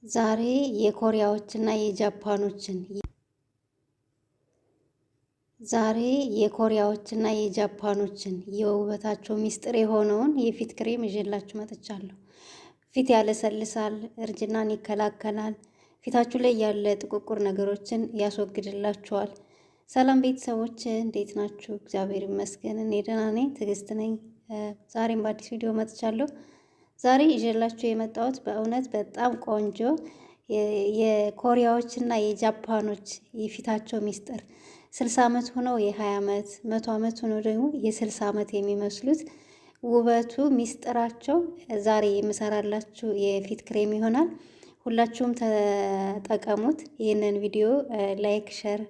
ዛሬ የኮሪያዎችና የጃፓኖችን የውበታቸው ሚስጥር የሆነውን የፊት ክሬም ይዤላችሁ መጥቻለሁ። ፊት ያለሰልሳል፣ እርጅናን ይከላከላል፣ ፊታችሁ ላይ ያለ ጥቁቁር ነገሮችን ያስወግድላችኋል። ሰላም ቤተሰቦች እንዴት ናችሁ? እግዚአብሔር ይመስገን እኔ ደህና ነኝ። ትዕግስት ነኝ። ዛሬም በአዲስ ቪዲዮ መጥቻለሁ። ዛሬ ይዤላችሁ የመጣሁት በእውነት በጣም ቆንጆ የኮሪያዎችና የጃፓኖች የፊታቸው ሚስጥር 60 ዓመት ሆነው የ20 ዓመት 100 ዓመት ሆነው ደግሞ የ60 ዓመት የሚመስሉት ውበቱ ሚስጥራቸው ዛሬ የምሰራላችሁ የፊት ክሬም ይሆናል። ሁላችሁም ተጠቀሙት። ይህንን ቪዲዮ ላይክ፣ ሸር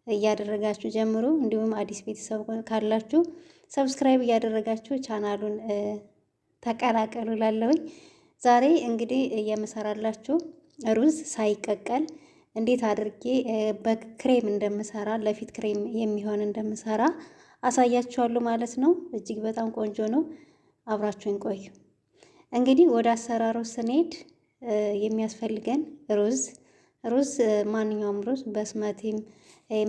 እያደረጋችሁ ጀምሩ። እንዲሁም አዲስ ቤተሰብ ካላችሁ ሰብስክራይብ እያደረጋችሁ ቻናሉን ተቀላቀሉ ላለሁኝ። ዛሬ እንግዲህ የምሰራላችሁ ሩዝ ሳይቀቀል እንዴት አድርጌ በክሬም እንደምሰራ ለፊት ክሬም የሚሆን እንደምሰራ አሳያችኋለሁ ማለት ነው። እጅግ በጣም ቆንጆ ነው። አብራችሁን ቆዩ። እንግዲህ ወደ አሰራሩ ስንሄድ የሚያስፈልገን ሩዝ ማንኛውም ሩዝ በስመቲም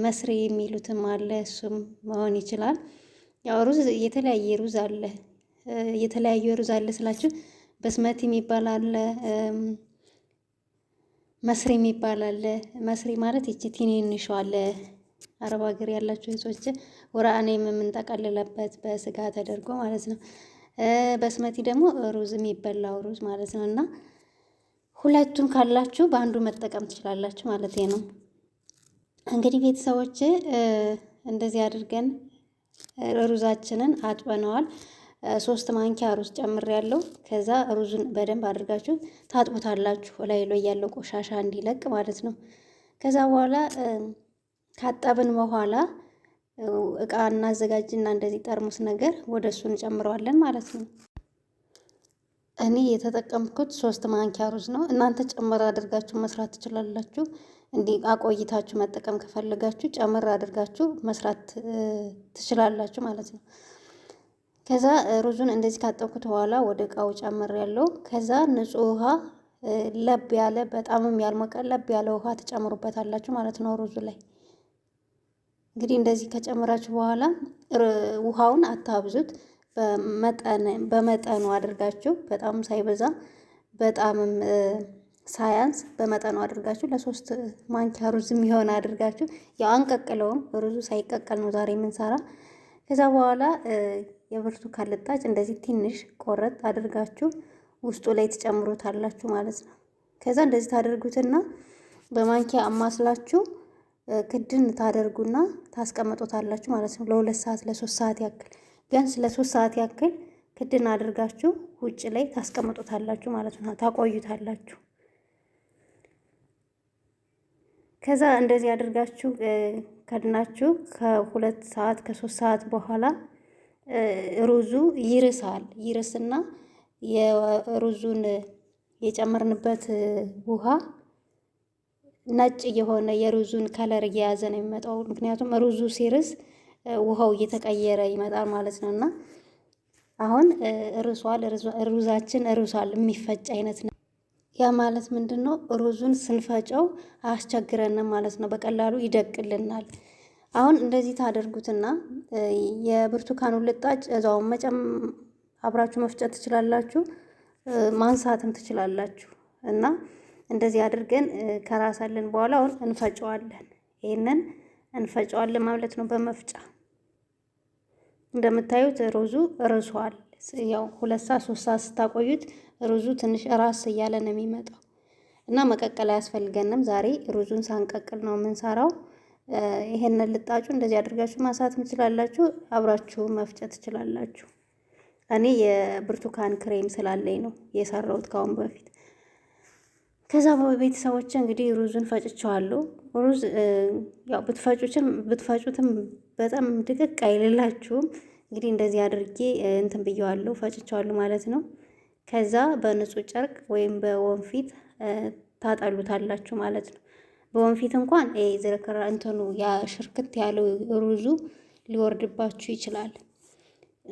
መስሪ የሚሉትም አለ፣ እሱም መሆን ይችላል። ያው ሩዝ የተለያየ ሩዝ አለ። የተለያየ ሩዝ አለ ስላችሁ በስመቲ የሚባል አለ፣ መስሪ የሚባል አለ። መስሪ ማለት እቺ ትንንሿ አለ። አረብ ሀገር ያላችሁ ሰዎች ወራኔ የምንጠቀልለበት በስጋ ተደርጎ ማለት ነው። በስመቲ ደግሞ ሩዝ የሚበላው ሩዝ ማለት ነው። እና ሁለቱም ካላችሁ በአንዱ መጠቀም ትችላላችሁ ማለት ነው። እንግዲህ ቤተሰቦች እንደዚህ አድርገን ሩዛችንን አጥበነዋል። 3 ማንኪያ ሩዝ ጨምሬያለሁ። ከዛ ሩዙን በደንብ አድርጋችሁ ታጥቡታላችሁ ላይ ያለው ቆሻሻ እንዲለቅ ማለት ነው። ከዛ በኋላ ካጠብን በኋላ እቃ እናዘጋጅና እንደዚህ ጠርሙስ ነገር ወደ እሱ እንጨምረዋለን ማለት ነው። እኔ የተጠቀምኩት 3 ማንኪያ ሩዝ ነው። እናንተ ጨምር አድርጋችሁ መስራት ትችላላችሁ። እንዲህ አቆይታችሁ መጠቀም ከፈለጋችሁ ጨምር አድርጋችሁ መስራት ትችላላችሁ ማለት ነው። ከዛ ሩዙን እንደዚህ ካጠብኩት በኋላ ወደ እቃው ጨምሬያለሁ። ከዛ ንጹህ ውሃ ለብ ያለ በጣምም ያልሞቀ ለብ ያለ ውሃ ትጨምሩበታላችሁ ማለት ነው ሩዙ ላይ። እንግዲህ እንደዚህ ከጨመራችሁ በኋላ ውሃውን አታብዙት፣ በመጠኑ አድርጋችሁ፣ በጣም ሳይበዛ በጣምም ሳያንስ በመጠኑ አድርጋችሁ ለ3 ማንኪያ ሩዝ የሚሆን አድርጋችሁ፣ ያው አንቀቅለውም፣ ሩዙ ሳይቀቀል ነው ዛሬ የምንሰራ። ከዛ በኋላ የብርቱካን ልጣጭ እንደዚህ ትንሽ ቆረጥ አድርጋችሁ ውስጡ ላይ ትጨምሩታላችሁ ማለት ነው። ከዛ እንደዚህ ታደርጉትና በማንኪያ አማስላችሁ ክድን ታደርጉና ታስቀምጡታላችሁ ማለት ነው። ለ2 ሰዓት ለ3 ሰዓት ያክል ቢያንስ ለ3 ሰዓት ያክል ክድን አድርጋችሁ ውጭ ላይ ታስቀምጡታላችሁ ማለት ነው። ታቆዩታላችሁ። ከዛ እንደዚህ አድርጋችሁ ከድናችሁ ከ2 ሰዓት ከ3 ሰዓት በኋላ ሩዙ ይርስና የሩዙን የጨመርንበት ውሃ ነጭ የሆነ የሩዙን ከለር እየያዘ ነው የሚመጣው። ምክንያቱም ሩዙ ሲርስ ውሃው እየተቀየረ ይመጣል ማለት ነው። እና አሁን ሩዛችን ርሷል፣ የሚፈጭ አይነት ነው። ያ ማለት ምንድነው? ሩዙን ስንፈጨው አያስቸግረንም ማለት ነው። በቀላሉ ይደቅልናል። አሁን እንደዚህ ታደርጉትና የብርቱካኑን ልጣጭ እዛው አብራችሁ መፍጨት ትችላላችሁ፣ ማንሳትም ትችላላችሁ። እና እንደዚህ አድርገን ከራሳለን በኋላ አሁን እንፈጨዋለን። ይሄንን እንፈጨዋለን ማለት ነው በመፍጫ። እንደምታዩት ሩዙ ርሷል። ያው 2 ሰዓት 3 ሰዓት ስታቆዩት ሩዙ ትንሽ ራስ እያለ ነው የሚመጣው። እና መቀቀል አያስፈልገንም። ዛሬ ሩዙን ሳንቀቅል ነው የምንሰራው። ይሄንን ልጣጩ እንደዚህ አድርጋችሁ ማሳትም ትችላላችሁ፣ አብራችሁ መፍጨት ትችላላችሁ። እኔ የብርቱካን ክሬም ስላለኝ ነው የሰራሁት ካሁን በፊት። ከዛ በቤተሰቦች እንግዲህ ሩዙን ፈጭቸዋለሁ። ሩዝ ያው ብትፈጩትም በጣም ድቅቅ አይልላችሁም። እንግዲህ እንደዚህ አድርጌ እንትን ብየዋለሁ፣ ፈጭቸዋለሁ ማለት ነው። ከዛ በንጹህ ጨርቅ ወይም በወንፊት ታጠሉታላችሁ ማለት ነው። በወንፊት እንኳን ዝርክራ እንትኑ ያ ሽርክት ያለው ሩዙ ሊወርድባችሁ ይችላል።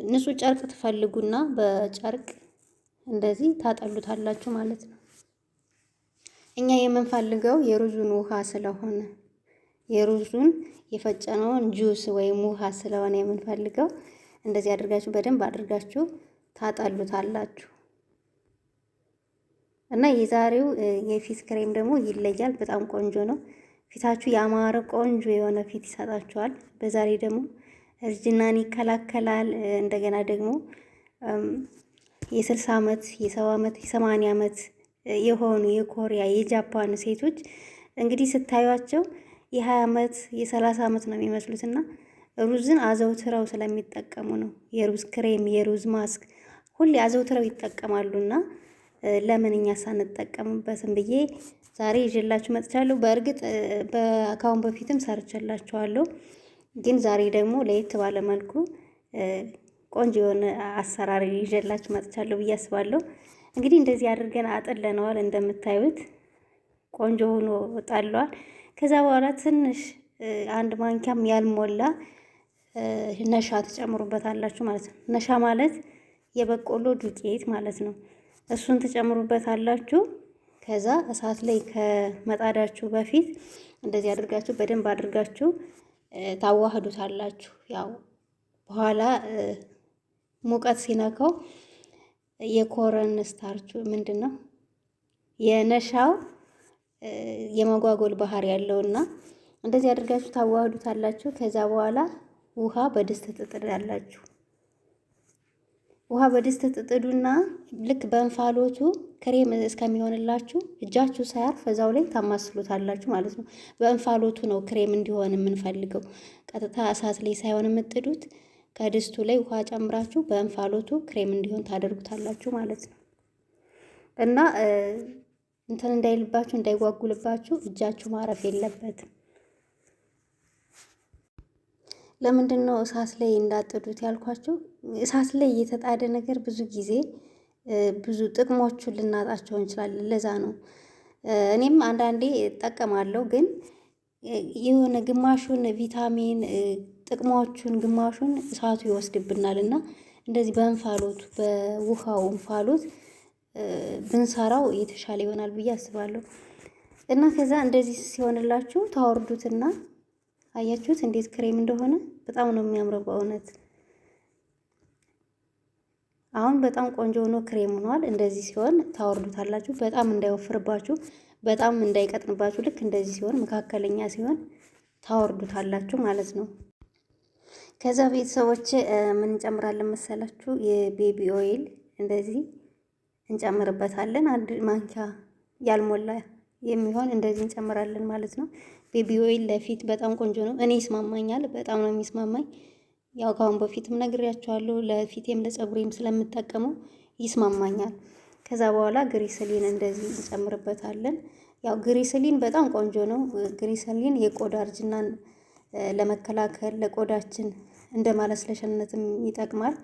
ንጹህ ጨርቅ ትፈልጉና በጨርቅ እንደዚህ ታጠሉታላችሁ ማለት ነው። እኛ የምንፈልገው የሩዙን ውሃ ስለሆነ የሩዙን የፈጨነውን ጁስ ወይም ውሃ ስለሆነ የምንፈልገው እንደዚህ አድርጋችሁ በደንብ አድርጋችሁ ታጠሉታላችሁ። እና የዛሬው የፊት ክሬም ደግሞ ይለያል። በጣም ቆንጆ ነው። ፊታችሁ ያማረ ቆንጆ የሆነ ፊት ይሰጣችኋል። በዛሬ ደግሞ እርጅናን ይከላከላል። እንደገና ደግሞ የ60 ዓመት የ70 ዓመት የ80 ዓመት የሆኑ የኮሪያ የጃፓን ሴቶች እንግዲህ ስታዩቸው የ20 ዓመት የ30 ዓመት ነው የሚመስሉትና ሩዝን አዘውትረው ስለሚጠቀሙ ነው። የሩዝ ክሬም፣ የሩዝ ማስክ ሁሌ አዘውትረው ይጠቀማሉና ለምን እኛ ሳንጠቀምበትም ብዬ ዛሬ ይዤላችሁ መጥቻለሁ። በእርግጥ ከአሁን በፊትም ሰርቼላችኋለሁ፣ ግን ዛሬ ደግሞ ለየት ባለ መልኩ ቆንጆ የሆነ አሰራር ይዤላችሁ መጥቻለሁ ብዬ አስባለሁ። እንግዲህ እንደዚህ አድርገን አጥለነዋል። እንደምታዩት ቆንጆ ሆኖ ጣሏል። ከዛ በኋላ ትንሽ አንድ ማንኪያም ያልሞላ ነሻ ትጨምሩበታላችሁ ማለት ነው። ነሻ ማለት የበቆሎ ዱቄት ማለት ነው። እሱን ትጨምሩበታላችሁ። ከዛ እሳት ላይ ከመጣዳችሁ በፊት እንደዚህ አድርጋችሁ በደንብ አድርጋችሁ ታዋህዱታላችሁ። ያው በኋላ ሙቀት ሲነካው የኮረን ስታርቹ ምንድነው የነሻው የመጓጎል ባህሪ ያለውና እንደዚህ አድርጋችሁ ታዋህዱታላችሁ። ከዛ በኋላ ውሃ በድስት ትጥዳላችሁ። ውሃ በድስት ትጥዱና ልክ በእንፋሎቱ ክሬም እስከሚሆንላችሁ እጃችሁ ሳያርፍ እዛው ላይ ታማስሉታላችሁ ማለት ነው። በእንፋሎቱ ነው ክሬም እንዲሆን የምንፈልገው። ቀጥታ እሳት ላይ ሳይሆን የምጥዱት ከድስቱ ላይ ውሃ ጨምራችሁ በእንፋሎቱ ክሬም እንዲሆን ታደርጉታላችሁ ማለት ነው። እና እንትን እንዳይልባችሁ እንዳይጓጉልባችሁ እጃችሁ ማረፍ የለበትም። ለምንድን ነው እሳት ላይ እንዳጥዱት ያልኳችሁ? እሳት ላይ የተጣደ ነገር ብዙ ጊዜ ብዙ ጥቅሞቹን ልናጣቸው እንችላለን። ለዛ ነው እኔም አንዳንዴ እጠቀማለሁ፣ ግን የሆነ ግማሹን ቪታሚን ጥቅሞቹን ግማሹን እሳቱ ይወስድብናል እና እንደዚህ በእንፋሎቱ በውሃው እንፋሎት ብንሰራው የተሻለ ይሆናል ብዬ አስባለሁ። እና ከዛ እንደዚህ ሲሆንላችሁ ታወርዱትና አያችሁት እንዴት ክሬም እንደሆነ በጣም ነው የሚያምረው በእውነት። አሁን በጣም ቆንጆ ሆኖ ክሬም ሆኗል። እንደዚህ ሲሆን ታወርዱታላችሁ። በጣም እንዳይወፍርባችሁ፣ በጣም እንዳይቀጥንባችሁ፣ ልክ እንደዚህ ሲሆን መካከለኛ ሲሆን ታወርዱታላችሁ ማለት ነው። ከዛ ቤተሰቦች ምን እንጨምራለን መሰላችሁ? የቤቢ ኦይል እንደዚህ እንጨምርበታለን። አንድ ማንኪያ ያልሞላ የሚሆን እንደዚህ እንጨምራለን ማለት ነው። ቤቢ ኦይል ለፊት በጣም ቆንጆ ነው። እኔ ይስማማኛል፣ በጣም ነው የሚስማማኝ። ያው ካሁን በፊትም ነግሬያችኋለሁ፣ ለፊቴም ለፀጉሬም ስለምጠቀመው ይስማማኛል። ከዛ በኋላ ግሪስሊን እንደዚህ እንጨምርበታለን። ያው ግሪስሊን በጣም ቆንጆ ነው። ግሪስሊን የቆዳ እርጅናን ለመከላከል ለቆዳችን እንደ ማለስለሻነትም ይጠቅማል።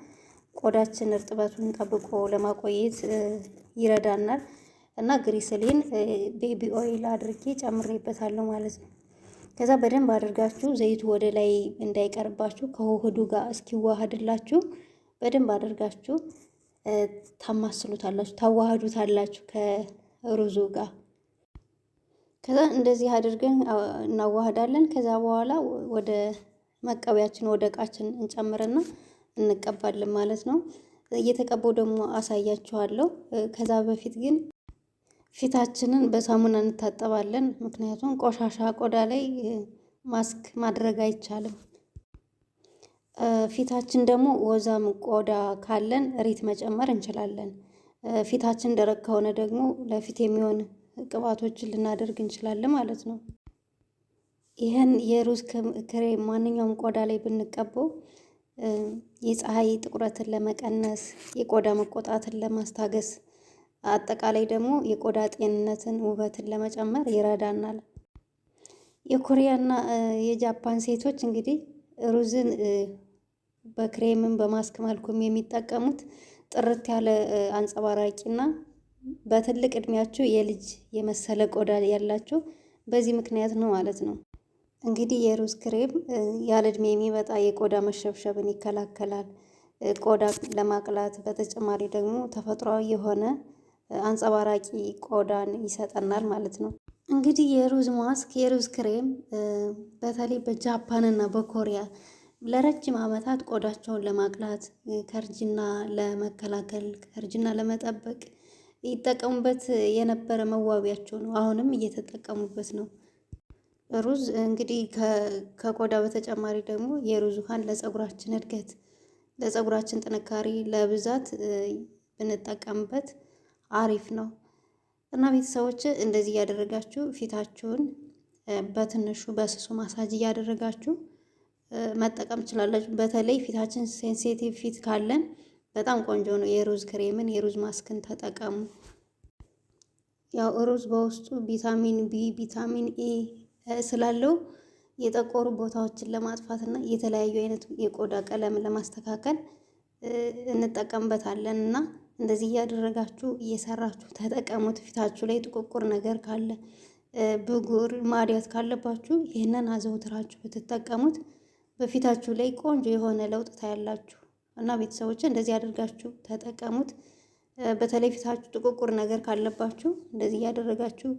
ቆዳችን እርጥበቱን ጠብቆ ለማቆየት ይረዳናል። እና ግሪስሊን ቤቢ ኦይል አድርጌ ጨምሬበታለሁ ማለት ነው። ከዛ በደንብ አድርጋችሁ ዘይቱ ወደ ላይ እንዳይቀርባችሁ ከውህዱ ጋር እስኪዋሃድላችሁ በደንብ አድርጋችሁ ታማስሉታላችሁ፣ ታዋህዱታላችሁ ከሩዙ ጋር። ከዛ እንደዚህ አድርገን እናዋህዳለን። ከዛ በኋላ ወደ መቀበያችን ወደ እቃችን እንጨምርና እንቀባለን ማለት ነው። እየተቀባው ደግሞ አሳያችኋለሁ። ከዛ በፊት ግን ፊታችንን በሳሙና እንታጠባለን። ምክንያቱም ቆሻሻ ቆዳ ላይ ማስክ ማድረግ አይቻልም። ፊታችን ደግሞ ወዛም ቆዳ ካለን ሪት መጨመር እንችላለን። ፊታችን ደረቅ ከሆነ ደግሞ ለፊት የሚሆን ቅባቶችን ልናደርግ እንችላለን ማለት ነው። ይህን የሩዝ ክሬም ማንኛውም ቆዳ ላይ ብንቀበው የፀሐይ ጥቁረትን ለመቀነስ፣ የቆዳ መቆጣትን ለማስታገስ፣ አጠቃላይ ደግሞ የቆዳ ጤንነትን ውበትን ለመጨመር ይረዳናል። የኮሪያና የጃፓን ሴቶች እንግዲህ ሩዝን በክሬምም በማስክ መልኩም የሚጠቀሙት ጥርት ያለ አንጸባራቂና በትልቅ እድሜያቸው የልጅ የመሰለ ቆዳ ያላቸው በዚህ ምክንያት ነው ማለት ነው። እንግዲህ የሩዝ ክሬም ያለ እድሜ የሚመጣ የቆዳ መሸብሸብን ይከላከላል። ቆዳ ለማቅላት በተጨማሪ ደግሞ ተፈጥሯዊ የሆነ አንጸባራቂ ቆዳን ይሰጠናል ማለት ነው። እንግዲህ የሩዝ ማስክ የሩዝ ክሬም በተለይ በጃፓን እና በኮሪያ ለረጅም ዓመታት ቆዳቸውን ለማቅላት ከእርጅና ለመከላከል ከእርጅና ለመጠበቅ ይጠቀሙበት የነበረ መዋቢያቸው ነው። አሁንም እየተጠቀሙበት ነው። ሩዝ እንግዲህ ከቆዳ በተጨማሪ ደግሞ የሩዝ ውሃን ለፀጉራችን እድገት፣ ለፀጉራችን ጥንካሬ፣ ለብዛት ብንጠቀምበት አሪፍ ነው እና ቤተሰቦች እንደዚህ እያደረጋችሁ ፊታችሁን በትንሹ በስሱ ማሳጅ እያደረጋችሁ መጠቀም ትችላላችሁ። በተለይ ፊታችን ሴንሲቲቭ ፊት ካለን በጣም ቆንጆ ነው። የሩዝ ክሬምን የሩዝ ማስክን ተጠቀሙ። ያው ሩዝ በውስጡ ቪታሚን ቢ፣ ቪታሚን ኤ ስላለው የጠቆሩ ቦታዎችን ለማጥፋት እና የተለያዩ አይነት የቆዳ ቀለም ለማስተካከል እንጠቀምበታለን እና እንደዚህ እያደረጋችሁ እየሰራችሁ ተጠቀሙት። ፊታችሁ ላይ ጥቁቁር ነገር ካለ ብጉር፣ ማዲያት ካለባችሁ ይህንን አዘውትራችሁ ብትጠቀሙት በፊታችሁ ላይ ቆንጆ የሆነ ለውጥ ታያላችሁ እና ቤተሰቦች እንደዚህ አድርጋችሁ ተጠቀሙት። በተለይ ፊታችሁ ጥቁቁር ነገር ካለባችሁ እንደዚህ እያደረጋችሁ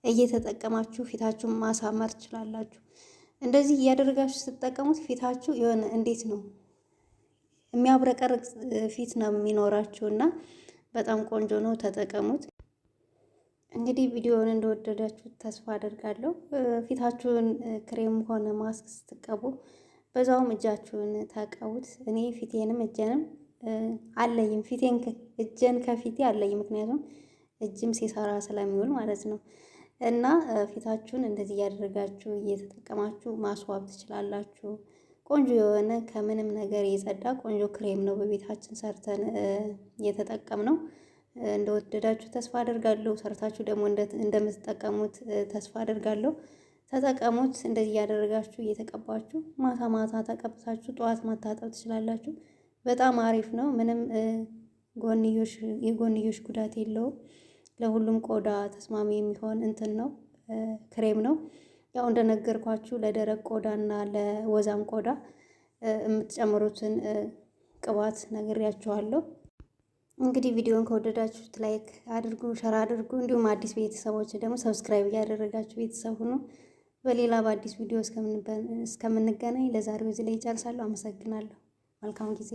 እየተጠቀማችሁ ፊታችሁን ማሳመር ትችላላችሁ። እንደዚህ እያደረጋችሁ ስትጠቀሙት ፊታችሁ የሆነ እንዴት ነው የሚያብረቀርቅ ፊት ነው የሚኖራችሁ እና በጣም ቆንጆ ነው። ተጠቀሙት። እንግዲህ ቪዲዮውን እንደወደዳችሁ ተስፋ አደርጋለሁ። ፊታችሁን ክሬም ሆነ ማስክ ስትቀቡ በዛውም እጃችሁን ታቀቡት። እኔ ፊቴንም እጄንም አለይም፣ እጄን ከፊቴ አለይም፣ ምክንያቱም እጅም ሲሰራ ስለሚውል ማለት ነው። እና ፊታችሁን እንደዚህ እያደረጋችሁ እየተጠቀማችሁ ማስዋብ ትችላላችሁ። ቆንጆ የሆነ ከምንም ነገር የጸዳ ቆንጆ ክሬም ነው በቤታችን ሰርተን እየተጠቀምነው። እንደወደዳችሁ ተስፋ አደርጋለሁ። ሰርታችሁ ደግሞ እንደምትጠቀሙት ተስፋ አደርጋለሁ። ተጠቀሙት። እንደዚህ እያደረጋችሁ እየተቀባችሁ ማታ ማታ ተቀብታችሁ ጠዋት ማታጠብ ትችላላችሁ። በጣም አሪፍ ነው። ምንም የጎንዮሽ ጉዳት የለውም። ለሁሉም ቆዳ ተስማሚ የሚሆን እንትን ነው ክሬም ነው። ያው እንደነገርኳችሁ ለደረቅ ቆዳ እና ለወዛም ቆዳ የምትጨምሩትን ቅባት ነግሬያችኋለሁ። እንግዲህ ቪዲዮን ከወደዳችሁት ላይክ አድርጉ፣ ሸር አድርጉ። እንዲሁም አዲስ ቤተሰቦች ደግሞ ሰብስክራይብ እያደረጋችሁ ቤተሰብ ሁኑ። በሌላ በአዲስ ቪዲዮ እስከምንገናኝ ለዛሬው እዚህ ላይ ይጨርሳለሁ። አመሰግናለሁ። መልካም ጊዜ